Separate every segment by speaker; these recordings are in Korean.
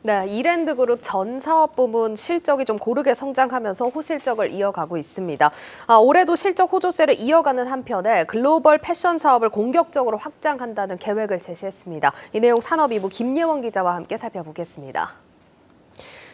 Speaker 1: 네, 이랜드 그룹 전 사업 부문 실적이 좀 고르게 성장하면서 호실적을 이어가고 있습니다. 올해도 실적 호조세를 이어가는 한편에 글로벌 패션 사업을 공격적으로 확장한다는 계획을 제시했습니다. 이 내용 산업이부 김예원 기자와 함께 살펴보겠습니다.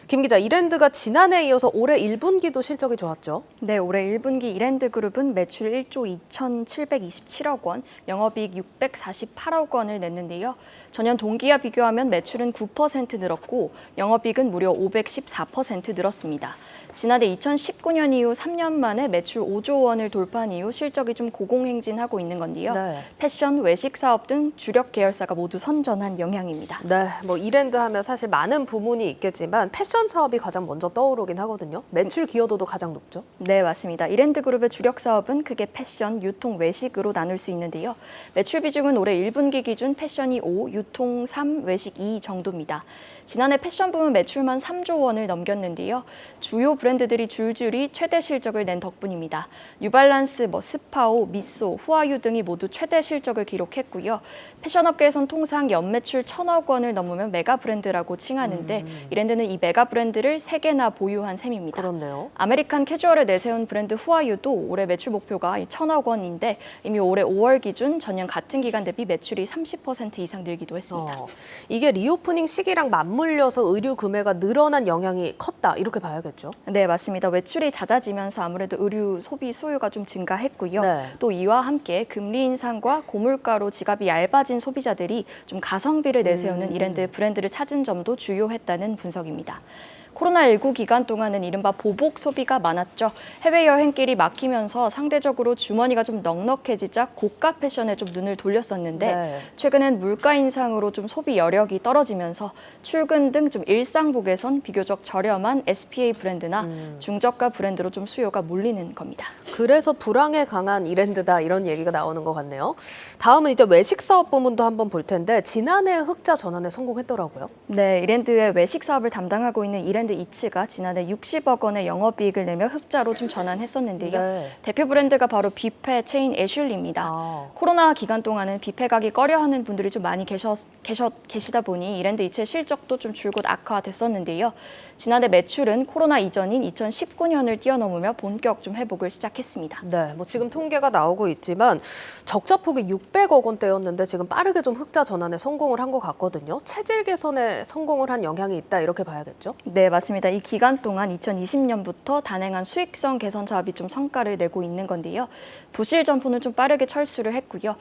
Speaker 1: 김 기자, 이랜드가 지난해에 이어서 올해 1분기도 실적이 좋았죠?
Speaker 2: 네, 올해 1분기 이랜드 그룹은 매출 1조 2,727억 원, 영업이익 648억 원을 냈는데요. 전년 동기와 비교하면 매출은 9% 늘었고 영업이익은 무려 514% 늘었습니다. 지난해 2019년 이후 3년 만에 매출 5조 원을 돌파한 이후 실적이 좀 고공행진하고 있는 건데요.
Speaker 1: 네.
Speaker 2: 패션, 외식 사업 등 주력 계열사가 모두 선전한 영향입니다.
Speaker 1: 네, 이랜드 하면 사실 많은 부문이 있겠지만 패션 사업이 가장 먼저 떠오르긴 하거든요. 매출 기여도도 가장 높죠?
Speaker 2: 네, 맞습니다. 이랜드 그룹의 주력 사업은 크게 패션, 유통, 외식으로 나눌 수 있는데요. 매출 비중은 올해 1분기 기준 패션이 5, 유통 3, 외식 2 정도입니다. 지난해 패션 부문 매출만 3조 원을 넘겼는데요. 주요 브랜드들이 줄줄이 최대 실적을 낸 덕분입니다. 뉴발란스, 스파오, 미소, 후아유 등이 모두 최대 실적을 기록했고요. 패션업계에선 통상 연매출 1,000억 원을 넘으면 메가 브랜드라고 칭하는데 이랜드는 이 메가 브랜드를 3개나 보유한 셈입니다.
Speaker 1: 그렇네요.
Speaker 2: 아메리칸 캐주얼을 내세운 브랜드 후아유도 올해 매출 목표가 1,000억 원인데 이미 올해 5월 기준 전년 같은 기간 대비 매출이 30% 이상 늘기도 했습니다.
Speaker 1: 이게 리오프닝 시기랑 맞물려서 의류 구매가 늘어난 영향이 컸다, 이렇게 봐야겠죠?
Speaker 2: 네, 맞습니다. 외출이 잦아지면서 아무래도 의류 소비 수요가 좀 증가했고요.
Speaker 1: 네.
Speaker 2: 또 이와 함께 금리 인상과 고물가로 지갑이 얇아진 소비자들이 좀 가성비를 내세우는 이랜드 브랜드를 찾은 점도 주요했다는 분석입니다. 코로나19 기간 동안은 이른바 보복 소비가 많았죠. 해외여행길이 막히면서 상대적으로 주머니가 좀 넉넉해지자 고가 패션에 좀 눈을 돌렸었는데
Speaker 1: 네.
Speaker 2: 최근엔 물가 인상으로 좀 소비 여력이 떨어지면서 출근 등 좀 일상복에선 비교적 저렴한 SPA 브랜드나 중저가 브랜드로 좀 수요가 몰리는 겁니다.
Speaker 1: 그래서 불황에 강한 이랜드다, 이런 얘기가 나오는 것 같네요. 다음은 이제 외식 사업 부문도 한번 볼 텐데 지난해 흑자 전환에 성공했더라고요.
Speaker 2: 네, 이랜드의 외식 사업을 담당하고 있는 이랜드 이츠가 지난해 60억 원의 영업이익을 내며 흑자로 좀 전환했었는데요.
Speaker 1: 네.
Speaker 2: 대표 브랜드가 바로 뷔페 체인 애슐리입니다. 코로나 기간 동안은 뷔페 가기 꺼려하는 분들이 좀 많이 계시다 보니 이랜드 이츠의 실적도 좀 줄곧 악화됐었는데요. 지난해 매출은 코로나 이전인 2019년을 뛰어넘으며 본격 좀 회복을 시작했습니다.
Speaker 1: 네, 지금 통계가 나오고 있지만 적자폭이 600억 원대였는데 지금 빠르게 좀 흑자 전환에 성공을 한 것 같거든요. 체질 개선에 성공을 한 영향이 있다, 이렇게 봐야겠죠?
Speaker 2: 네, 맞습니다. 이 기간 동안 2020년부터 단행한 수익성 개선 사업이 좀 성과를 내고 있는 건데요. 부실 점포는 좀 빠르게 철수를 했고요.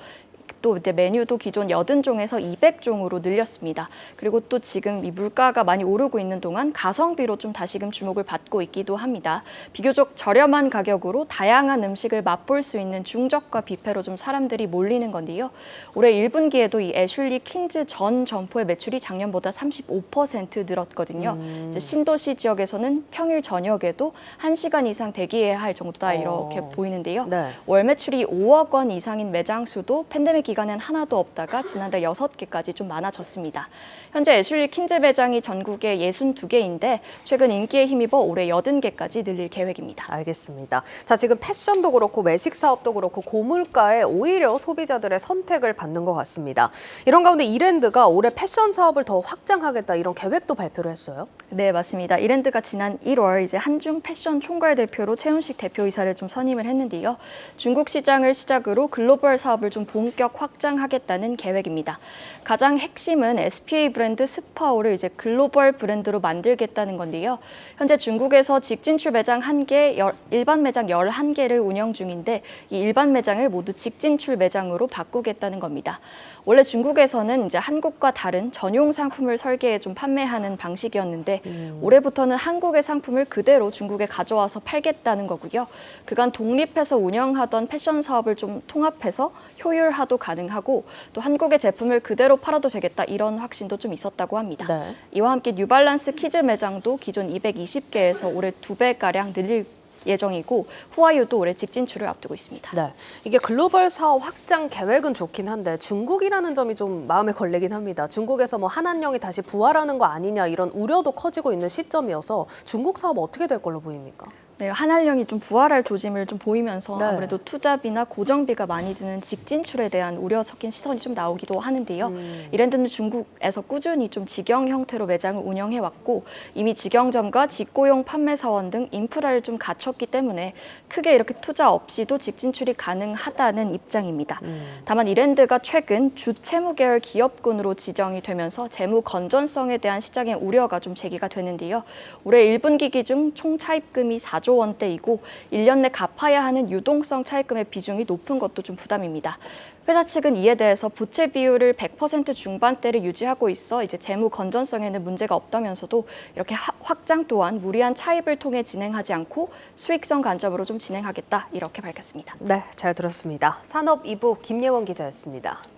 Speaker 2: 또 이제 메뉴도 기존 80종에서 200종으로 늘렸습니다. 그리고 또 지금 이 물가가 많이 오르고 있는 동안 가성비로 좀 다시금 주목을 받고 있기도 합니다. 비교적 저렴한 가격으로 다양한 음식을 맛볼 수 있는 중저가 뷔페로 좀 사람들이 몰리는 건데요. 올해 1분기에도 이 애슐리 퀸즈 전 점포의 매출이 작년보다 35% 늘었거든요. 이제 신도시 지역에서는 평일 저녁에도 1시간 이상 대기해야 할 정도다, 이렇게 보이는데요.
Speaker 1: 네.
Speaker 2: 월 매출이 5억 원 이상인 매장 수도 팬데믹 기간엔 하나도 없다가 지난달 6개까지 좀 많아졌습니다. 현재 애슐리 퀸즈 매장이 전국에 62개인데 최근 인기에 힘입어 올해 80개까지 늘릴 계획입니다.
Speaker 1: 알겠습니다. 자, 지금 패션도 그렇고 외식 사업도 그렇고 고물가에 오히려 소비자들의 선택을 받는 것 같습니다. 이런 가운데 이랜드가 올해 패션 사업을 더 확장하겠다, 이런 계획도 발표를 했어요.
Speaker 2: 네, 맞습니다. 이랜드가 지난 1월 이제 한중 패션 총괄 대표로 최훈식 대표이사를 좀 선임을 했는데요. 중국 시장을 시작으로 글로벌 사업을 좀 본격 확장하겠다는 계획입니다. 가장 핵심은 SPA 브랜드 스파오를 이제 글로벌 브랜드로 만들겠다는 건데요. 현재 중국에서 직진출 매장 1개, 일반 매장 11개를 운영 중인데 이 일반 매장을 모두 직진출 매장으로 바꾸겠다는 겁니다. 원래 중국에서는 이제 한국과 다른 전용 상품을 설계해 좀 판매하는 방식이었는데 올해부터는 한국의 상품을 그대로 중국에 가져와서 팔겠다는 거고요. 그간 독립해서 운영하던 패션 사업을 좀 통합해서 효율화도 가능하고 또 한국의 제품을 그대로 팔아도 되겠다, 이런 확신도 좀 있었다고 합니다.
Speaker 1: 네.
Speaker 2: 이와 함께 뉴발란스 키즈 매장도 기존 220개에서 올해 2배가량 늘릴 예정이고 후아유도 올해 직진출을 앞두고 있습니다.
Speaker 1: 네, 이게 글로벌 사업 확장 계획은 좋긴 한데 중국이라는 점이 좀 마음에 걸리긴 합니다. 중국에서 한한령이 다시 부활하는 거 아니냐, 이런 우려도 커지고 있는 시점이어서 중국 사업 어떻게 될 걸로 보입니까?
Speaker 2: 네, 한한령이 좀 부활할 조짐을 좀 보이면서
Speaker 1: 네.
Speaker 2: 아무래도 투자비나 고정비가 많이 드는 직진출에 대한 우려 섞인 시선이 좀 나오기도 하는데요. 이랜드는 중국에서 꾸준히 좀 직영 형태로 매장을 운영해 왔고 이미 직영점과 직고용 판매사원 등 인프라를 좀 갖췄기 때문에 크게 이렇게 투자 없이도 직진출이 가능하다는 입장입니다. 다만 이랜드가 최근 주채무 계열 기업군으로 지정이 되면서 재무 건전성에 대한 시장의 우려가 좀 제기가 되는데요. 올해 1분기 기준 총 차입금이 4조 원대이고 1년 내 갚아야 하는 유동성 차입금의 비중이 높은 것도 좀 부담입니다. 회사 측은 이에 대해서 부채 비율을 100% 중반대를 유지하고 있어 이제 재무 건전성에는 문제가 없다면서도 이렇게 확장 또한 무리한 차입을 통해 진행하지 않고 수익성 관점으로 좀 진행하겠다 이렇게 밝혔습니다.
Speaker 1: 네, 잘 들었습니다. 산업 2부 김예원 기자였습니다.